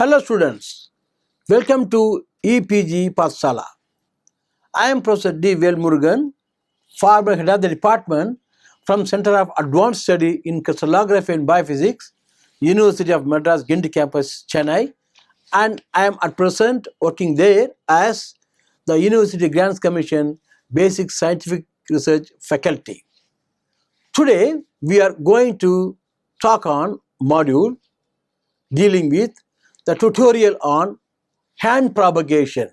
Hello students, welcome to EPG Pathsala. I am Professor D. Velmurugan, former head of the department from Center of Advanced Study in Crystallography and Biophysics, University of Madras, Ginty Campus, Chennai, and I am at present working there as the University Grants Commission Basic Scientific Research Faculty. Today we are going to talk on module dealing with the tutorial on hand propagation,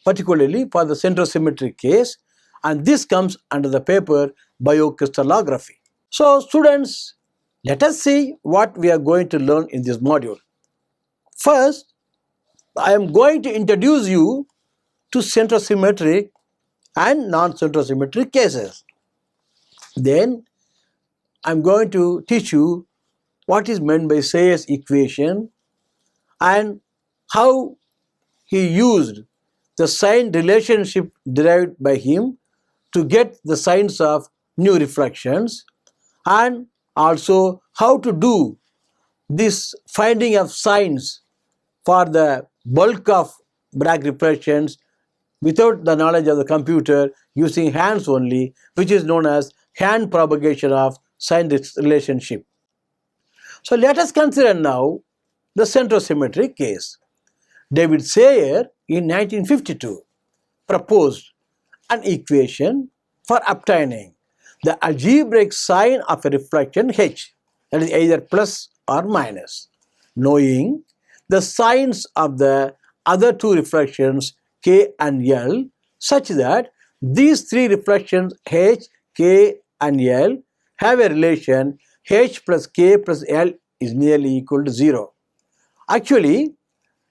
particularly for the centrosymmetric case, and this comes under the paper biocrystallography. So students, let us see what we are going to learn in this module. First, I am going to introduce you to centrosymmetric and non-centrosymmetric cases. Then I am going to teach you what is meant by Sayre's equation and how he used the sign relationship derived by him to get the signs of new refractions, and also how to do this finding of signs for the bulk of Bragg refractions without the knowledge of the computer, using hands only, which is known as hand propagation of sign relationship. So let us consider now the centrosymmetric case. David Sayre in 1952 proposed an equation for obtaining the algebraic sign of a refraction H, that is either plus or minus, knowing the signs of the other two refractions K and L, such that these three refractions H, K and L have a relation H plus K plus L is nearly equal to 0. Actually, it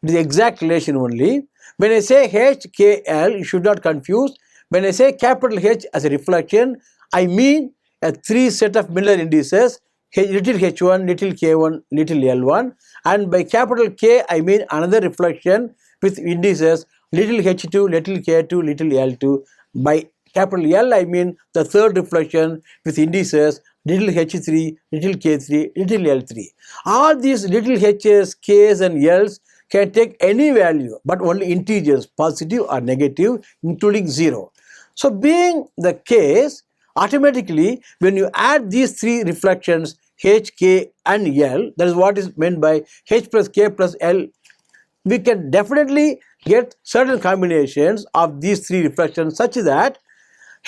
is the exact relation only. When I say H, K, L, you should not confuse. When I say capital H as a reflection, I mean a three set of Miller indices, little h1, little k1, little l1, and by capital K I mean another reflection with indices little h2, little k2, little l2. By capital L I mean the third reflection with indices little h3, little k3, little l3. All these little h's, k's and l's can take any value, but only integers, positive or negative, including 0. So being the case, automatically when you add these three reflections H, K and L, that is what is meant by H plus K plus L, we can definitely get certain combinations of these three reflections such that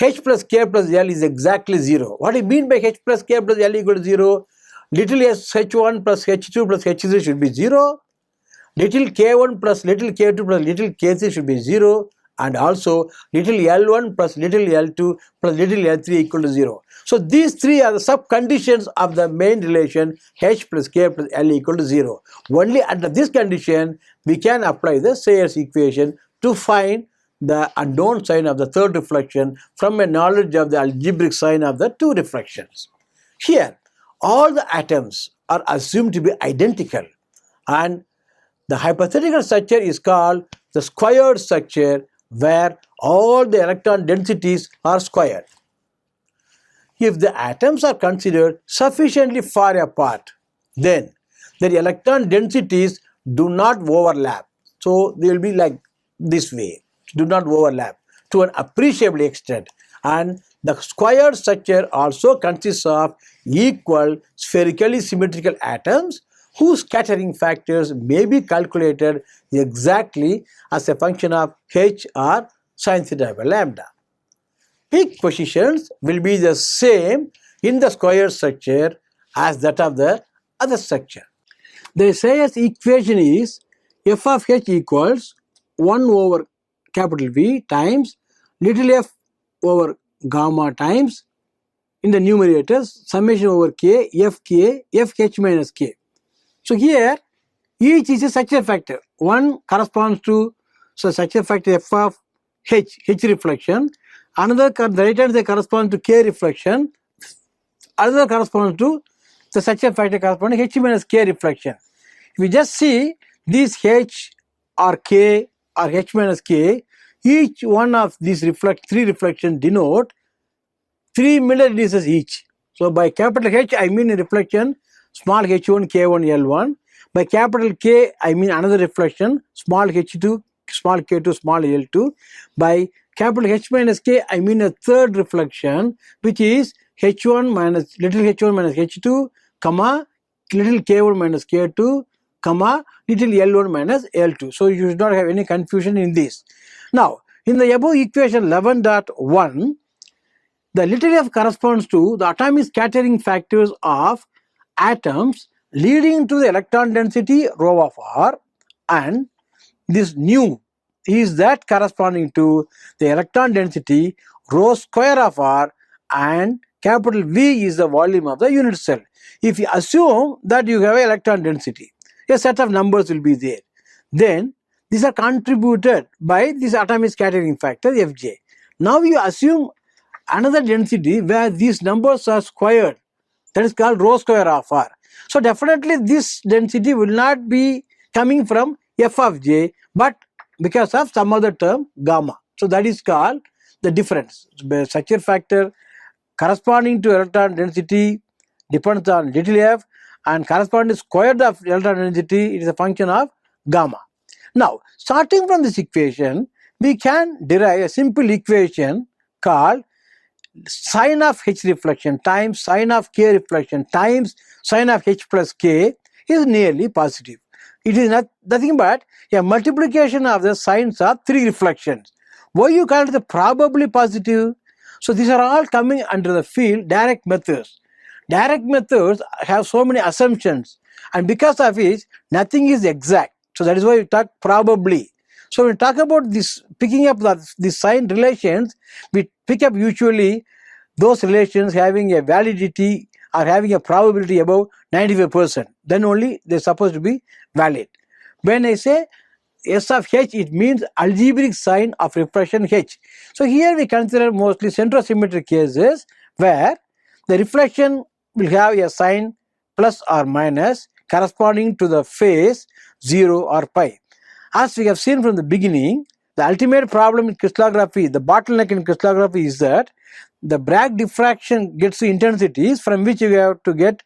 H plus K plus L is exactly 0. What do you mean by H plus K plus L equal to 0? Little h1 plus h2 plus h3 should be 0. Little k1 plus little k2 plus little k3 should be 0, and also little l1 plus little l2 plus little l3 equal to 0. So these three are the sub-conditions of the main relation H plus K plus L equal to 0. Only under this condition we can apply the Sayre's equation to find the unknown sign of the third reflection from a knowledge of the algebraic sign of the two refractions. Here all the atoms are assumed to be identical, and the hypothetical structure is called the squared structure, where all the electron densities are squared. If the atoms are considered sufficiently far apart, then their electron densities do not overlap. So they will be like this way, do not overlap to an appreciable extent. And the squared structure also consists of equal spherically symmetrical atoms whose scattering factors may be calculated exactly as a function of H or sin theta by lambda. Peak positions will be the same in the squared structure as that of the other structure. The Sayre's equation is f of H equals 1 over capital V times little f over gamma times, in the numerators, summation over k, fk, fh minus k. So here each is a structure factor. One corresponds to structure factor f of H reflection, another the right hand side corresponds to k reflection, another corresponds to the structure factor corresponding to H minus k reflection. If we just see these H or k or H minus k, each one of these three reflections denote 3 Miller indices each. So by capital H I mean a reflection small h1, k1, l1. By capital K, I mean another reflection, small h2, small k2, small l2. By capital H minus k, I mean a third reflection, which is h1 minus little h1 minus h2, comma, little k1 minus k2, comma, little l1 minus l2. So you should not have any confusion in this. Now, in the above equation 11.1, the little f corresponds to the atomic scattering factors of atoms leading to the electron density rho of r, and this nu is that corresponding to the electron density rho square of r, and capital V is the volume of the unit cell. If you assume that you have an electron density, a set of numbers will be there. Then these are contributed by this atomic scattering factor Fj. Now you assume another density where these numbers are squared, that is called rho square of r. So definitely this density will not be coming from f of j, but because of some other term gamma. So that is called the difference. Such a factor corresponding to electron density depends on little f, and corresponding square of electron density, it is a function of gamma. Now, starting from this equation, we can derive a simple equation called sine of h reflection times sine of k reflection times sine of h plus k is nearly positive. It is nothing but a multiplication of the sines of three reflections. Why you call it the probably positive? So these are all coming under the field direct methods. Direct methods have so many assumptions, and because of which nothing is exact. So that is why we talk probably. So when we talk about this picking up the sign relations, we pick up usually those relations having a validity or having a probability above 95%. Then only they are supposed to be valid. When I say S of H, it means algebraic sign of reflection H. So here we consider mostly centrosymmetric cases where the reflection will have a sign plus or minus corresponding to the phase 0 or pi. As we have seen from the beginning, the ultimate problem in crystallography, the bottleneck in crystallography is that the Bragg diffraction gets the intensities from which you have to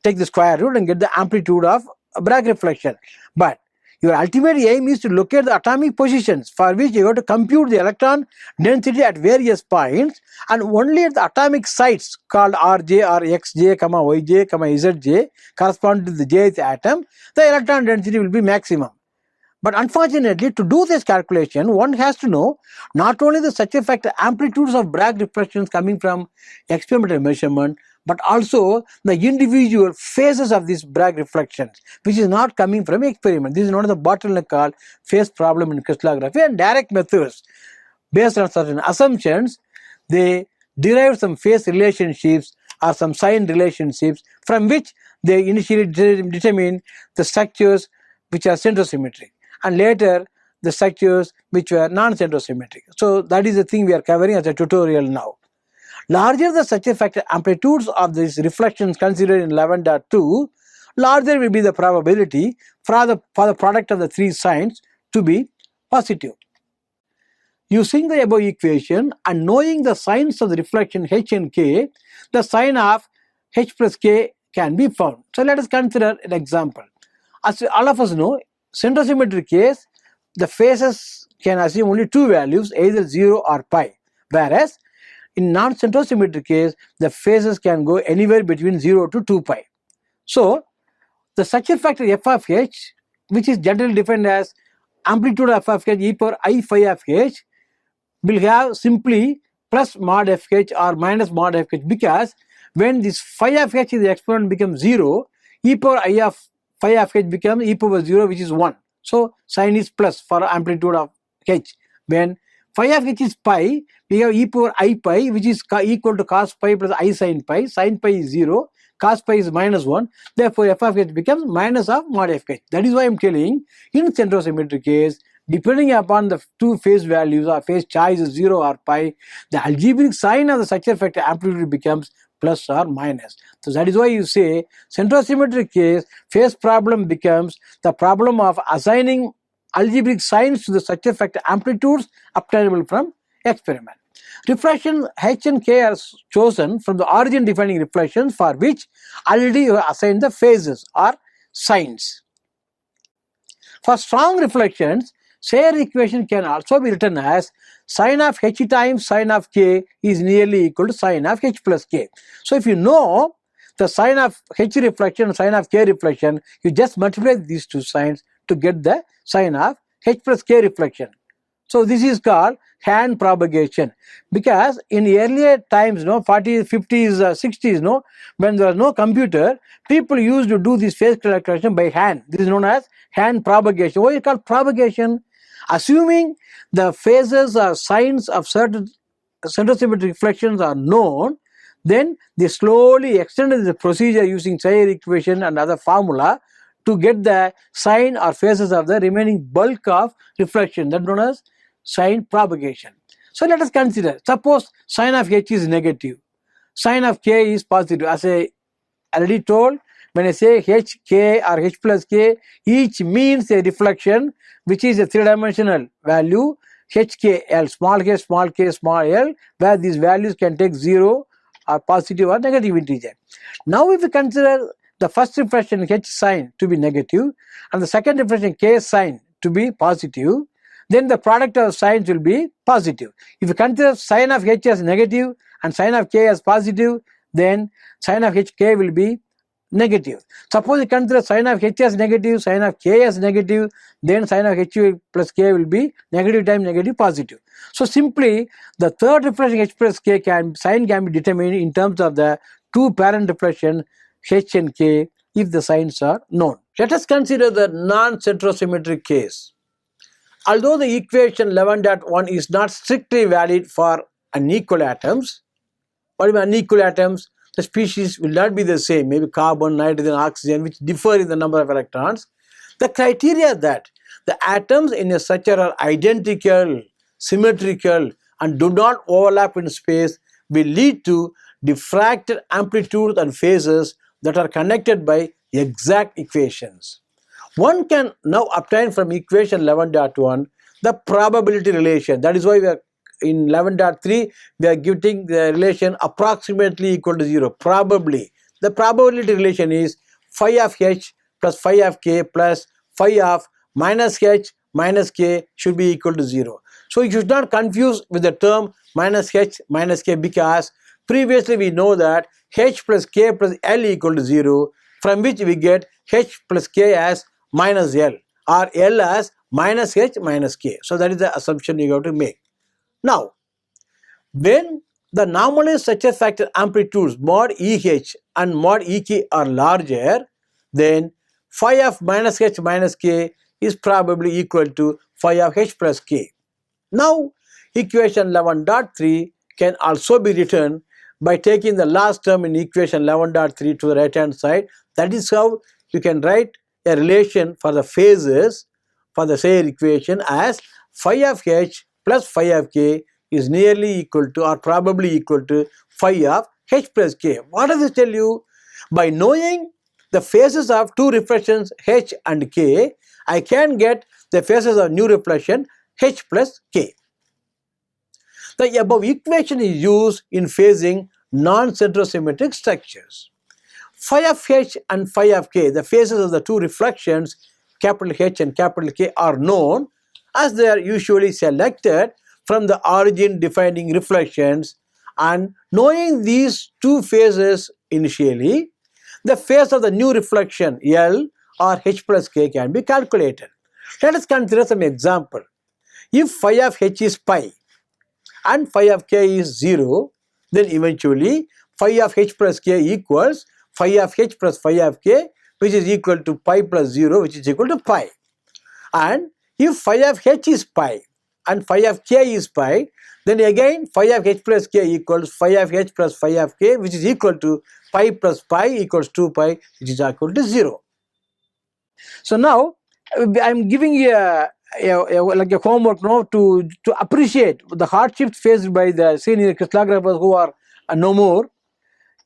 take the square root and get the amplitude of Bragg reflection. But your ultimate aim is to locate the atomic positions, for which you have to compute the electron density at various points, and only at the atomic sites called Rj or Xj, Yj, Zj corresponding to the jth atom, the electron density will be maximum. But unfortunately, to do this calculation, one has to know not only the such effect amplitudes of Bragg reflections coming from experimental measurement, but also the individual phases of these Bragg reflections, which is not coming from experiment. This is not the bottleneck called phase problem in crystallography, and direct methods based on certain assumptions, they derive some phase relationships or some sign relationships from which they initially determine the structures which are centrosymmetric, and later the structures which were non-centrosymmetric. So that is the thing we are covering as a tutorial now. Larger the such effect amplitudes of these reflections considered in 11.2, larger will be the probability for the product of the three signs to be positive. Using the above equation and knowing the signs of the reflection h and k, the sign of h plus k can be found. So let us consider an example. As all of us know, centrosymmetric case, the phases can assume only two values, either 0 or pi, whereas in non-centrosymmetric case, the phases can go anywhere between 0 to 2 pi. So the structure factor f of h, which is generally defined as amplitude of f of h e power I phi of h, will have simply plus mod fh or minus mod fh, because when this phi of h is the exponent becomes 0, e power I of phi of h becomes e power 0, which is 1. So sign is plus for amplitude of h. When phi of h is pi, we have e power I pi, which is equal to cos pi plus I sin pi. Sin pi is 0, cos pi is minus 1. Therefore f of h becomes minus of mod fh. That is why I am telling, in centrosymmetric case, depending upon the two phase values or phase choice is 0 or pi, the algebraic sign of the structure factor amplitude becomes plus or minus. So that is why you say centrosymmetric case, phase problem becomes the problem of assigning algebraic signs to the structure factor amplitudes obtainable from experiment. Reflection h and k are chosen from the origin defining reflections, for which already you have assigned the phases or signs. For strong reflections, Sayre equation can also be written as sin of h times sin of k is nearly equal to sin of h plus k. So if you know the sin of h reflection and sin of k reflection, you just multiply these two signs to get the sin of h plus k reflection. So this is called hand propagation, because in earlier times, 40s, 50s, 60s, when there was no computer, people used to do this phase calculation by hand. This is known as hand propagation. Why is it called propagation? Assuming the phases or signs of certain centrosymmetric reflections are known, then they slowly extended the procedure using Sayre equation and other formula to get the sign or phases of the remaining bulk of reflection, that known as sign propagation. So let us consider, suppose sin of h is negative, sin of k is positive. As I already told, when I say h, k or h plus k, each means a reflection which is a three-dimensional value, hkl, small k, small l, where these values can take 0 or positive or negative integer. Now if we consider the first reflection h sign to be negative and the second reflection k sign to be positive, then the product of signs will be positive. If you consider sin of h as negative and sin of k as positive, then sin of hk will be negative. Suppose you consider sin of h as negative, sin of k as negative, then sin of h plus k will be negative times negative positive. So simply the third reflection h plus k sign can be determined in terms of the two parent reflection h and k if the signs are known. Let us consider the non-centrosymmetric case. Although the equation 11.1 is not strictly valid for unequal atoms, what are unequal atoms? The species will not be the same, maybe carbon, nitrogen, oxygen, which differ in the number of electrons. The criteria that the atoms in a structure are identical, symmetrical, and do not overlap in space will lead to diffracted amplitudes and phases that are connected by exact equations. One can now obtain from equation 11.1 the probability relation. That is why we are in 11.3 we are getting the relation approximately equal to 0, probably. The probability relation is phi of h plus phi of k plus phi of minus h minus k should be equal to 0. So you should not confuse with the term minus h minus k, because previously we know that h plus k plus l equal to 0, from which we get h plus k as minus l or l as minus h minus k. So that is the assumption you have to make. Now, when the normalized success factor amplitudes mod EH and mod EK are larger, then phi of minus h minus k is probably equal to phi of h plus k. Now, equation 11.3 can also be written by taking the last term in equation 11.3 to the right hand side. That is how you can write a relation for the phases for the Sayre equation as phi of h plus phi of k is nearly equal to or probably equal to phi of h plus k. What does it tell you? By knowing the phases of two reflections h and k, I can get the phases of new reflection h plus k. The above equation is used in phasing non-centrosymmetric structures. Phi of h and phi of k, the phases of the two reflections capital H and capital K, are known as they are usually selected from the origin defining reflections, and knowing these two phases initially, the phase of the new reflection L or H plus K can be calculated. Let us consider some example. If phi of H is pi and phi of K is 0, then eventually phi of H plus K equals phi of H plus phi of K, which is equal to pi plus 0, which is equal to pi. And if phi of H is pi and phi of K is pi, then again phi of H plus K equals phi of H plus phi of K, which is equal to pi plus pi equals 2 pi, which is equal to 0. So now I am giving you like a homework now to appreciate the hardships faced by the senior crystallographers who are no more.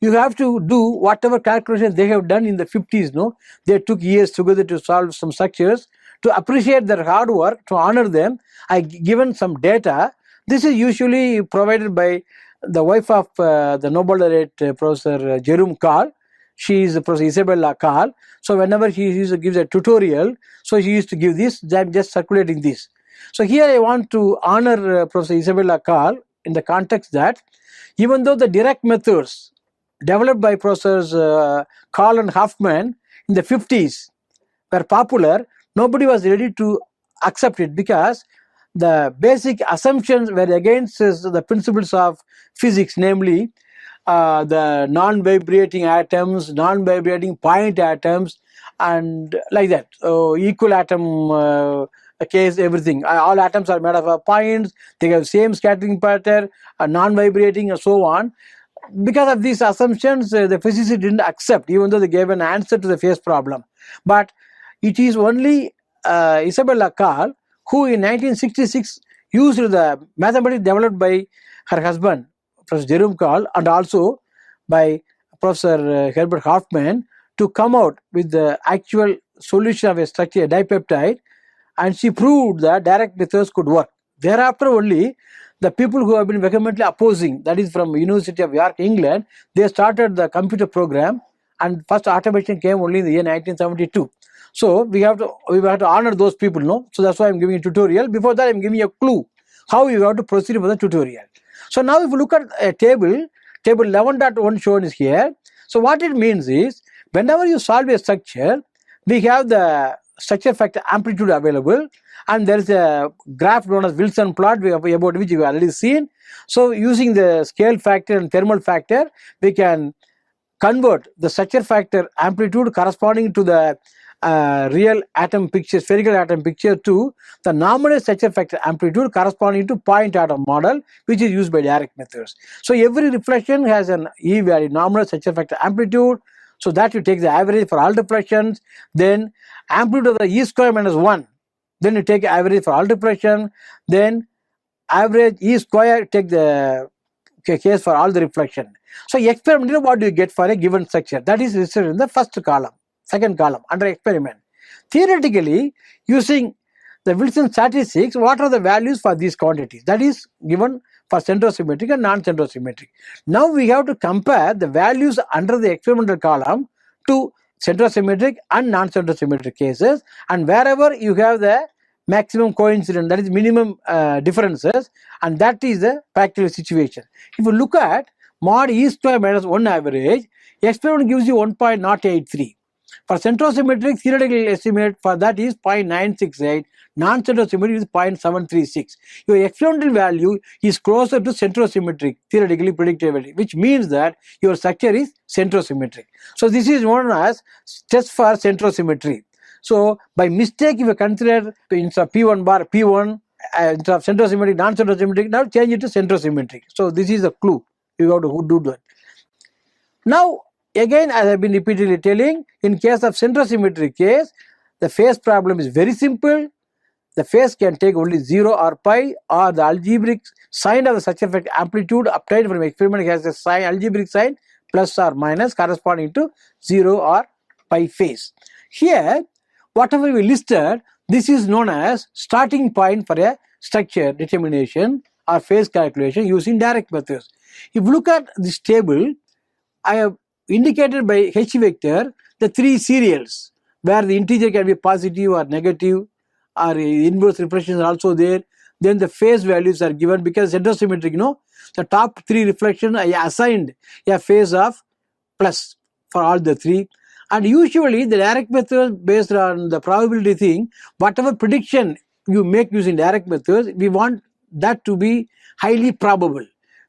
You have to do whatever calculations they have done in the 50s. They took years together to solve some structures. To appreciate their hard work, to honor them, I given some data. This is usually provided by the wife of the Nobel laureate Professor Jerome Karl. She is Professor Isabella Carl. So whenever she used to give a tutorial, so she used to give this. I'm just circulating this. So here I want to honor Professor Isabella Carl in the context that even though the direct methods developed by Professors Carl and Huffman in the 50s were popular, nobody was ready to accept it because the basic assumptions were against the principles of physics, namely the non-vibrating atoms, non-vibrating point atoms, and like that. So equal atom case, everything. All atoms are made of points. They have same scattering pattern, non-vibrating, and so on. Because of these assumptions, the physicists didn't accept, even though they gave an answer to the phase problem. But it is only Isabella Carl who in 1966 used the mathematics developed by her husband, Professor Jerome Carl, and also by Professor Herbert Hoffman to come out with the actual solution of a structure, a dipeptide, and she proved that direct methods could work. Thereafter only, the people who have been vehemently opposing, that is from University of York, England, they started the computer program, and first automation came only in the year 1972. So we have to honor those people, no? So that's why I'm giving a tutorial. Before that, I'm giving you a clue how you have to proceed with the tutorial. So now if you look at a table 11.1 shown is here. So what it means is, whenever you solve a structure, we have the structure factor amplitude available, and there is a graph known as Wilson plot about which you have already seen. So using the scale factor and thermal factor, we can convert the structure factor amplitude corresponding to the real atom picture, spherical atom picture, to the normalized structure factor amplitude corresponding to point atom model, which is used by direct methods. So every reflection has an E value, normalized structure factor amplitude. So that you take the average for all reflections, then amplitude of the E square minus 1. Then you take average for all reflection, then average E square, take the case for all the reflection. So experimentally, what do you get for a given structure? That is listed in the first column, second column under experiment. Theoretically, using the Wilson statistics, what are the values for these quantities? That is given for centrosymmetric and non-centrosymmetric. Now we have to compare the values under the experimental column to centrosymmetric and non-centrosymmetric cases, and wherever you have the maximum coincidence, that is minimum differences, and that is the practical situation. If you look at mod E square minus 1 average, experiment gives you 1.083. For centrosymmetric, theoretical estimate for that is 0.968, non-centrosymmetric is 0.736. Your experimental value is closer to centrosymmetric, theoretically predictability, which means that your structure is centrosymmetric. So this is known as test for centrosymmetry. So by mistake, if you consider instead of P1 bar P1, instead of centrosymmetric, non-centrosymmetric, now change it to centrosymmetric. So this is a clue. You have to do that. Now, again, as I have been repeatedly telling, in case of centrosymmetric case, the phase problem is very simple. The phase can take only 0 or pi, or the algebraic sign of the structure factor amplitude obtained from experiment has a sign, algebraic sign plus or minus corresponding to 0 or pi phase. Here, whatever we listed, this is known as starting point for a structure determination or phase calculation using direct methods. If you look at this table, I have indicated by H vector the three serials where the integer can be positive or negative, or inverse reflections are also there. Then the phase values are given because centrosymmetric, the top three reflections I assigned a phase of plus for all the three. And usually the direct method, based on the probability thing, whatever prediction you make using direct methods, we want that to be highly probable,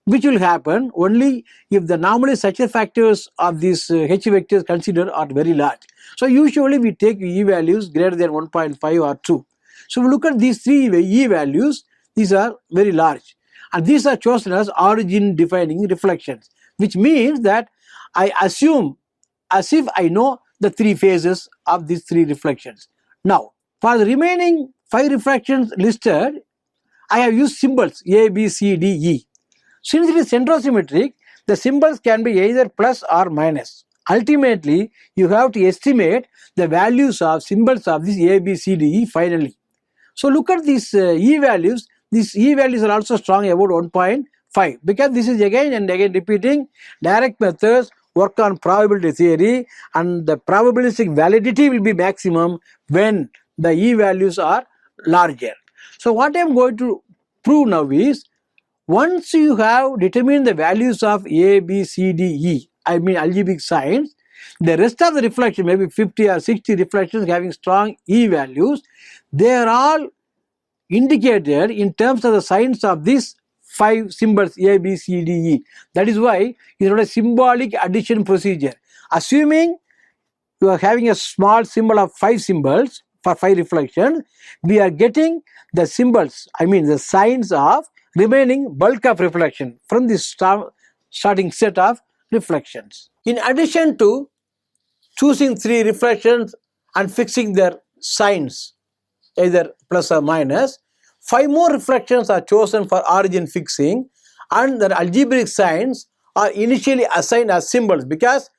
which will happen only if the normalized structure factors of these H vectors considered are very large. So usually we take E values greater than 1.5 or 2. So we look at these three E values, these are very large, and these are chosen as origin defining reflections, which means that I assume as if I know the three phases of these three reflections. Now, for the remaining 5 reflections listed, I have used symbols A, B, C, D, E. Since it is centrosymmetric, the symbols can be either plus or minus. Ultimately, you have to estimate the values of symbols of this A, B, C, D, E finally. So look at these E values. These E values are also strong about 1.5 because this is again and again repeating direct methods work on probability theory, and the probabilistic validity will be maximum when the E values are larger. So what I am going to prove now is, once you have determined the values of A, B, C, D, E, I mean algebraic signs, the rest of the reflection, maybe 50 or 60 reflections having strong E values, they are all indicated in terms of the signs of these 5 symbols A, B, C, D, E. That is why it is a symbolic addition procedure. Assuming you are having a small symbol of 5 symbols for 5 reflections, we are getting the symbols, I mean the signs of remaining bulk of reflection from this starting set of reflections. In addition to choosing 3 reflections and fixing their signs, either plus or minus, 5 more reflections are chosen for origin fixing, and their algebraic signs are initially assigned as symbols, because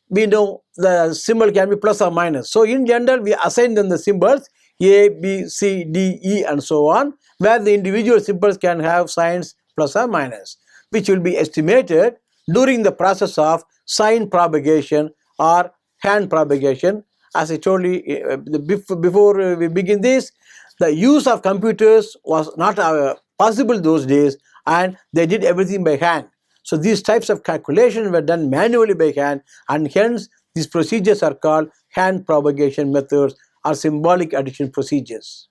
we know the symbol can be plus or minus. So in general, we assign them the symbols A, B, C, D, E and so on, where the individual symbols can have signs plus or minus, which will be estimated during the process of sign propagation or hand propagation. As I told you before we begin this, the use of computers was not possible those days, and they did everything by hand. So these types of calculations were done manually by hand, and hence these procedures are called hand propagation methods or symbolic addition procedures.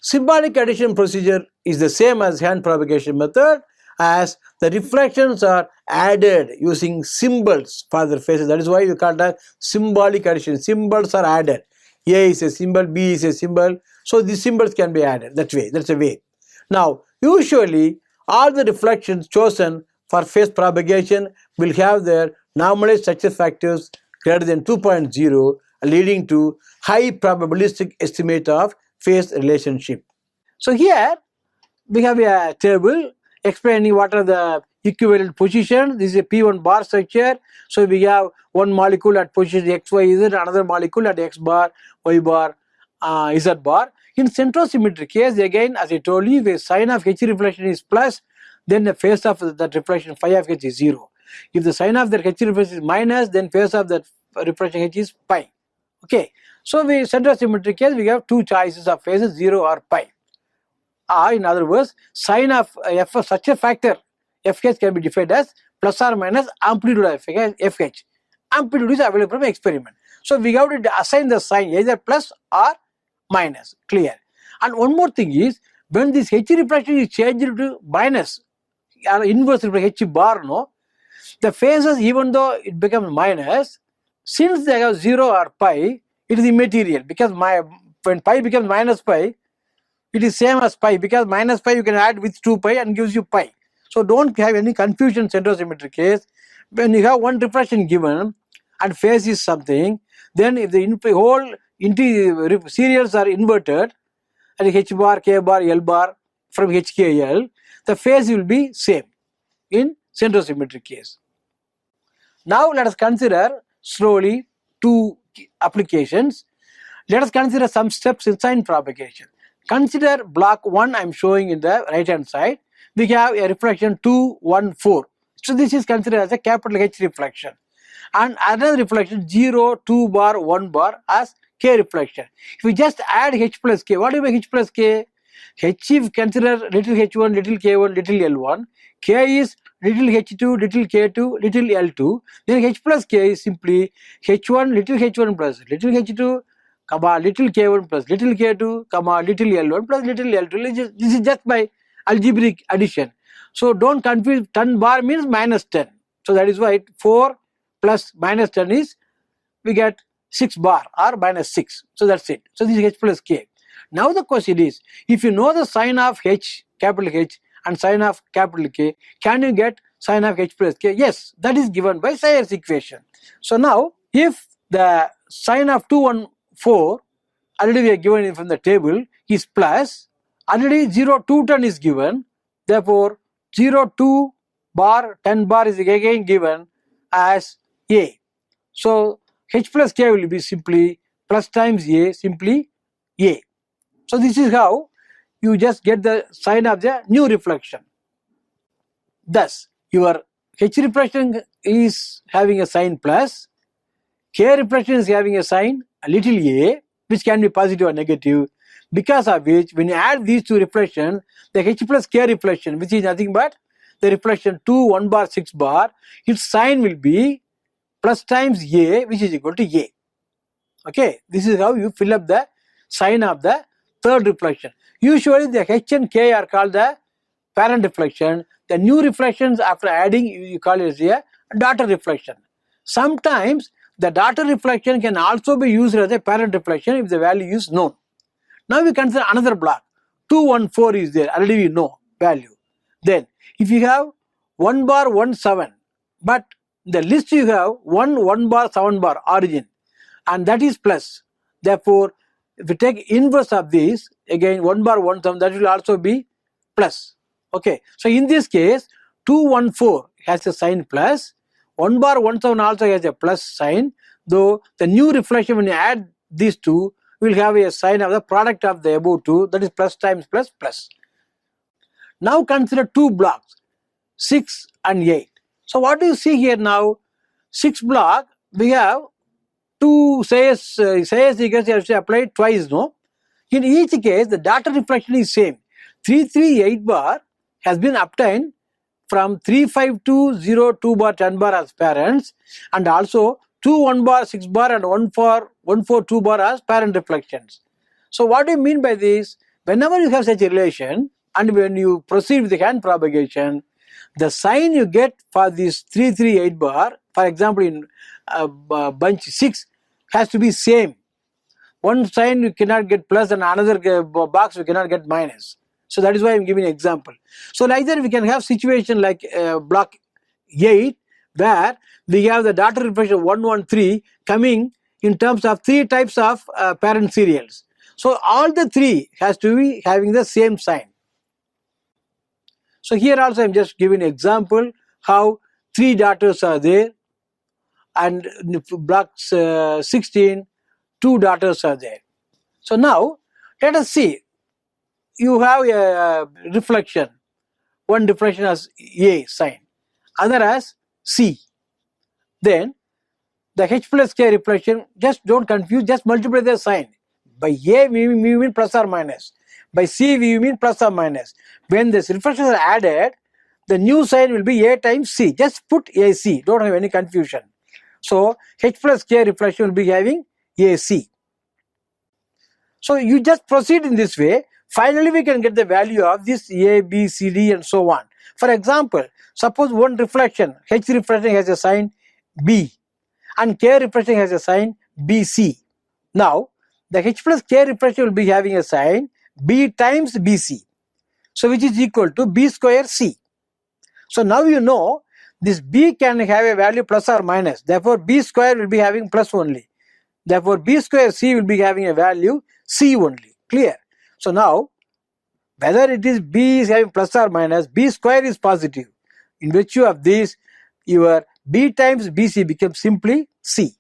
Symbolic addition procedure is the same as hand propagation method, as the reflections are added using symbols for their faces. That is why we call that symbolic addition. Symbols are added. A is a symbol, B is a symbol. So these symbols can be added that way. That's a way. Now, usually all the reflections chosen for phase propagation will have their normalized success factors greater than 2.0, leading to high probabilistic estimate of phase relationship. So here we have a table explaining what are the equivalent positions. This is a P1 bar structure. So we have one molecule at position X, Y, Z, another molecule at X bar, Y bar, Z bar. In centrosymmetric case, again, as I told you, the sign of H reflection is plus, then the phase of that reflection phi of H is 0. If the sign of that H reflection is minus, then phase of that reflection H is pi. Okay. So we centrosymmetric case, we have 2 choices of phases, 0 or pi. In other words, sign of f of such a factor fh can be defined as plus or minus amplitude of fh. Amplitude is available from experiment. So we have to assign the sign either plus or minus. Clear. And one more thing is, when this H reflection is changed to minus or inverse reflection H bar, no, the phases, even though it becomes minus, since they have 0 or pi, it is immaterial, because when pi becomes minus pi, it is same as pi, because minus pi you can add with 2 pi and gives you pi. So don't have any confusion centrosymmetric case. When you have one reflection given and phase is something, then if the whole serials are inverted, and H bar, K bar, L bar from HKL, the phase will be same in centrosymmetric case. Now let us consider slowly 2 applications. Let us consider some steps in sign propagation. Consider block 1 I am showing in the right hand side. We have a reflection 2, 1, 4. So this is considered as a capital H reflection. And another reflection 0, 2 bar, 1 bar as K reflection. If we just add H plus K, what do you mean H plus K? H if consider little h1, little k1, little l1. K is little h2, little k2, little l2. Then H plus K is simply h1, little h1 plus little h2, comma little k1 plus little k2, comma little l1 plus little l2. This is just by algebraic addition. So don't confuse, 10 bar means minus 10. So that is why 4 plus minus 10 is, we get 6 bar or minus 6. So that's it. So this is H plus K. Now the question is, if you know the sign of H, capital H, and sign of capital K, can you get sign of H plus K? Yes, that is given by Sayer's equation. So now, if the sign of 2, 1, 4, already we are given from the table, is plus, already 0, 2, 10 is given, therefore 0, 2 bar, 10 bar is again given as A. So H plus K will be simply plus times A, simply A. So this is how you just get the sign of the new reflection. Thus, your H reflection is having a sign plus, K reflection is having a sign a little a, which can be positive or negative, because of which when you add these two reflections, the H plus K reflection, which is nothing but the reflection 2 1 bar 6 bar, its sign will be plus times a, which is equal to a. Okay, this is how you fill up the sign of the third reflection. Usually the H and K are called the parent reflection. The new reflections after adding you call it as a daughter reflection. Sometimes the daughter reflection can also be used as a parent reflection if the value is known. Now we consider another block. 2 1 4 is there, already we know value. Then if you have 1 bar 1 7, but the list you have 1 bar 7 bar origin, and that is plus. Therefore, if we take inverse of this, again 1 bar 1 7, that will also be plus. Okay, so in this case 2 1 4 has a sign plus, 1 bar 1 7 also has a plus sign, though the new reflection when you add these two will have a sign of the product of the above two, that is plus times plus plus. Now consider two blocks 6 and 8. So what do you see here now? 6 block we have two says equals you have to apply twice, no? In each case the data reflection is same. 338 bar has been obtained from 352 2 bar 10 bar as parents, and also 2 1 bar 6 bar and 1 4 2 bar as parent reflections. So what do you mean by this? Whenever you have such a relation and when you proceed with the hand propagation, the sign you get for this 338 bar, for example in bunch 6, has to be same. One sign you cannot get plus and another box you cannot get minus. So that is why I am giving an example. So like that we can have situation like block 8 where we have the daughter reflection 1 1 3 coming in terms of 3 types of parent serials. So all the 3 has to be having the same sign. So here also I am just giving an example how 3 daughters are there, and in blocks 16 2 daughters are there. So now let us see. You have a reflection. One reflection has A sign, other as C. Then the H plus K reflection, just don't confuse, just multiply the sign. By A we mean plus or minus. By C we mean plus or minus. When these reflections are added, the new sign will be A times C. Just put AC, don't have any confusion. So H plus K reflection will be having AC. So you just proceed in this way. Finally we can get the value of this A, B, C, D and so on. For example, suppose one reflection, H reflection has a sign B and K reflection has a sign BC. Now the H plus K reflection will be having a sign B times BC. So which is equal to B square C. So now you know this B can have a value plus or minus. Therefore B square will be having plus only. Therefore B square C will be having a value C only. Clear? So now whether it is B is having plus or minus, B square is positive. In virtue of this, your B times BC becomes simply C.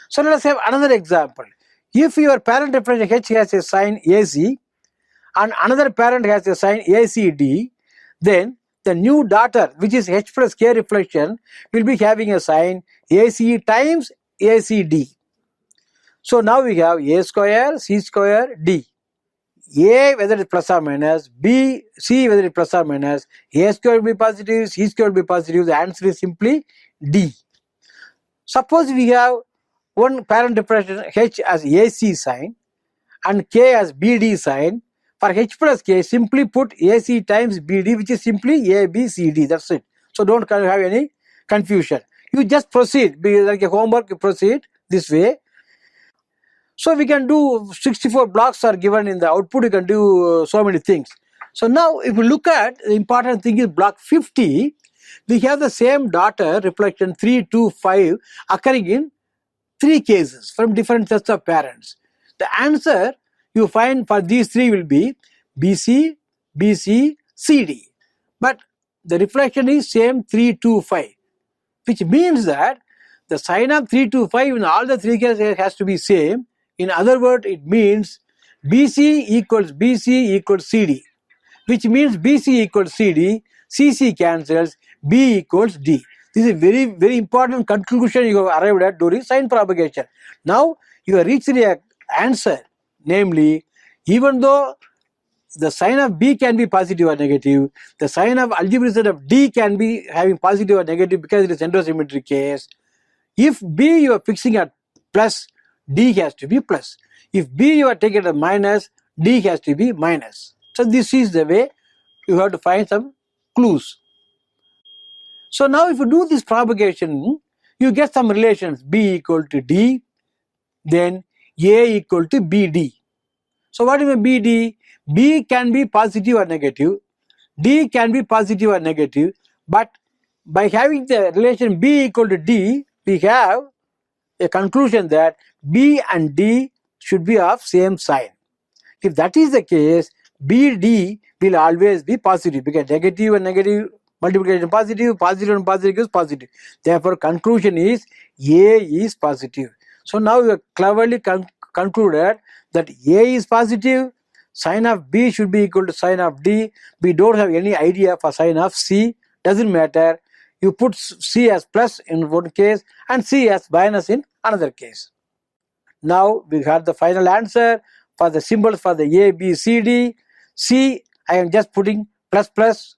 So let us have another example. If your parent reflection H has a sign AC and another parent has a sign ACD, then the new daughter, which is H plus K reflection, will be having a sign AC times ACD. So now we have A square, C square, D. A whether it is plus or minus, B, C whether it is plus or minus, A square will be positive, C square will be positive, the answer is simply D. Suppose we have one parent reflection H as AC sign and K as BD sign. For H plus K, simply put AC times BD, which is simply A, B, C, D, that's it. So don't have any confusion. You just proceed, like a homework, you proceed this way. So we can do 64 blocks are given in the output, you can do so many things. So now if you look at, the important thing is block 50, we have the same daughter reflection 3, 2, 5 occurring in 3 cases from different sets of parents. The answer you find for these 3 will be BC, BC, CD. But the reflection is same 3, 2, 5, which means that the sign of 3, 2, 5 in all the 3 cases has to be same. In other words, it means BC equals CD, which means BC equals CD. C cancels, B equals D. This is a very, very important conclusion you have arrived at during sign propagation. Now you have reached the answer, namely, even though the sign of B can be positive or negative, the sign of algebraic set of D can be having positive or negative because it is centrosymmetric case. If B you are fixing at plus, D has to be plus. If B you are taking at minus, D has to be minus. So this is the way you have to find some clues. So now if you do this propagation, you get some relations B equal to D, then A equal to BD. So what is BD? B can be positive or negative, D can be positive or negative, but by having the relation B equal to D, we have a conclusion that B and D should be of same sign. If that is the case, BD will always be positive because negative and negative multiplication positive, positive and positive gives positive. Therefore, conclusion is A is positive. So now we have cleverly concluded that A is positive, sign of B should be equal to sign of D. We don't have any idea for sign of C, doesn't matter. You put C as plus in one case and C as minus in another case. Now we have the final answer for the symbols for the A, B, C, D. C, I am just putting plus plus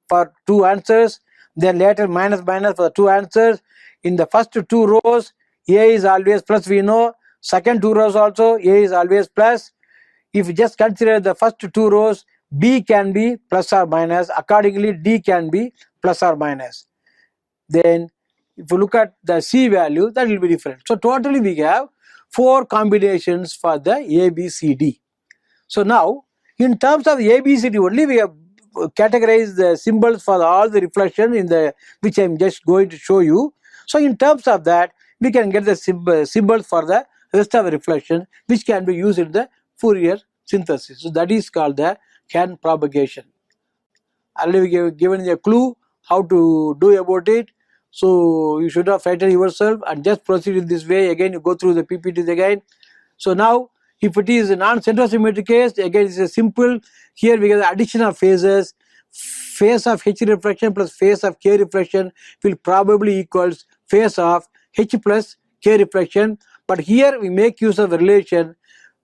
for two answers, then later minus minus for two answers. In the first two rows, A is always plus, we know. Second two rows also, A is always plus. If you just consider the first two rows, B can be plus or minus. Accordingly, D can be plus or minus. Then if you look at the C value, that will be different. So totally we have 4 combinations for the ABCD. So now in terms of ABCD only, we have categorized the symbols for all the reflection in the which I am just going to show you. So in terms of that, we can get the symbols for the rest of the reflection which can be used in the Fourier synthesis. So that is called the hand propagation. Already we have given you a clue how to do about it. So you should have frightened yourself and just proceed in this way. Again, you go through the PPTs again. So now, if it is a non-centrosymmetric case, again it is a simple. Here we get the addition of phases. Phase of H reflection plus phase of K reflection will probably equals phase of H plus K reflection. But here we make use of the relation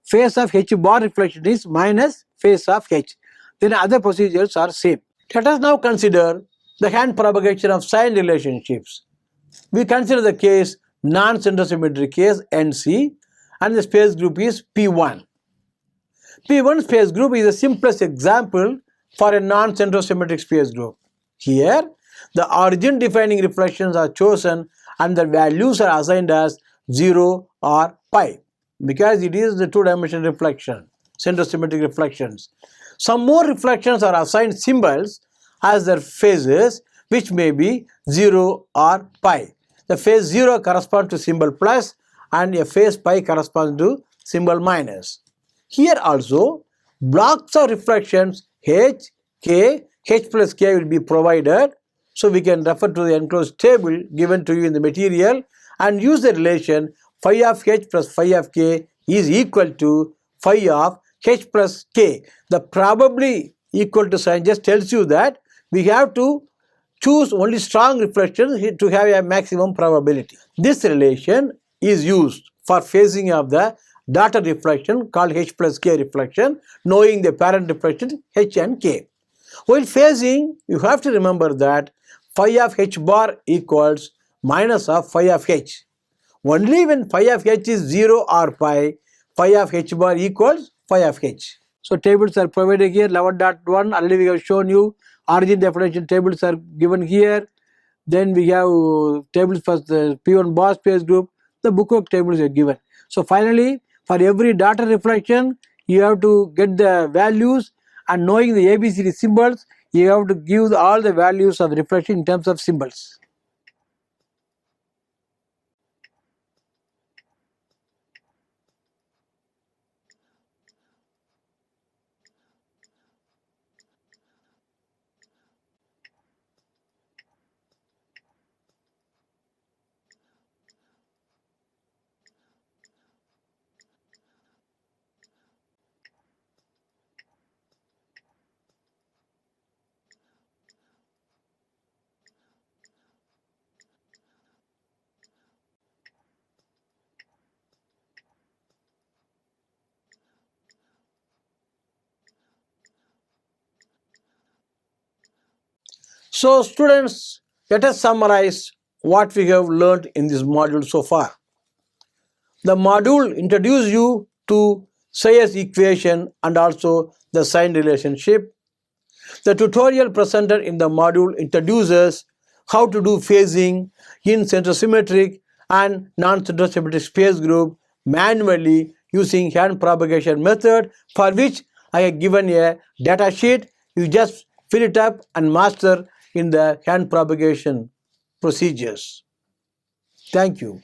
phase of H bar reflection is minus phase of H. Then other procedures are same. Let us now consider the hand propagation of sign relationships. We consider the case non-centrosymmetric case NC and the space group is P1. P1 space group is the simplest example for a non-centrosymmetric space group. Here, the origin defining reflections are chosen and the values are assigned as 0 or pi because it is the two-dimensional reflection, centrosymmetric reflections. Some more reflections are assigned symbols as their phases, which may be 0 or pi. The phase 0 corresponds to symbol plus and a phase pi corresponds to symbol minus. Here also, blocks of reflections H, K, H plus K will be provided. So we can refer to the enclosed table given to you in the material and use the relation phi of H plus phi of K is equal to phi of H plus K. The probably equal to sign just tells you that we have to choose only strong reflections to have a maximum probability. This relation is used for phasing of the daughter reflection called H plus K reflection, knowing the parent reflection H and K. While phasing, you have to remember that phi of H bar equals minus of phi of H. Only when phi of H is 0 or pi, phi of H bar equals phi of H. So tables are provided here, 11.1, already we have shown you. Origin definition tables are given here. Then we have tables for the P1 bar space group. The bookwork tables are given. So finally, for every daughter reflection, you have to get the values, and knowing the ABCD symbols, you have to give all the values of reflection in terms of symbols. So students, let us summarize what we have learned in this module so far. The module introduces you to Sayer's equation and also the sign relationship. The tutorial presented in the module introduces how to do phasing in centrosymmetric and non-centrosymmetric space group manually using hand propagation method, for which I have given a data sheet. You just fill it up and master in the hand propagation procedures. Thank you.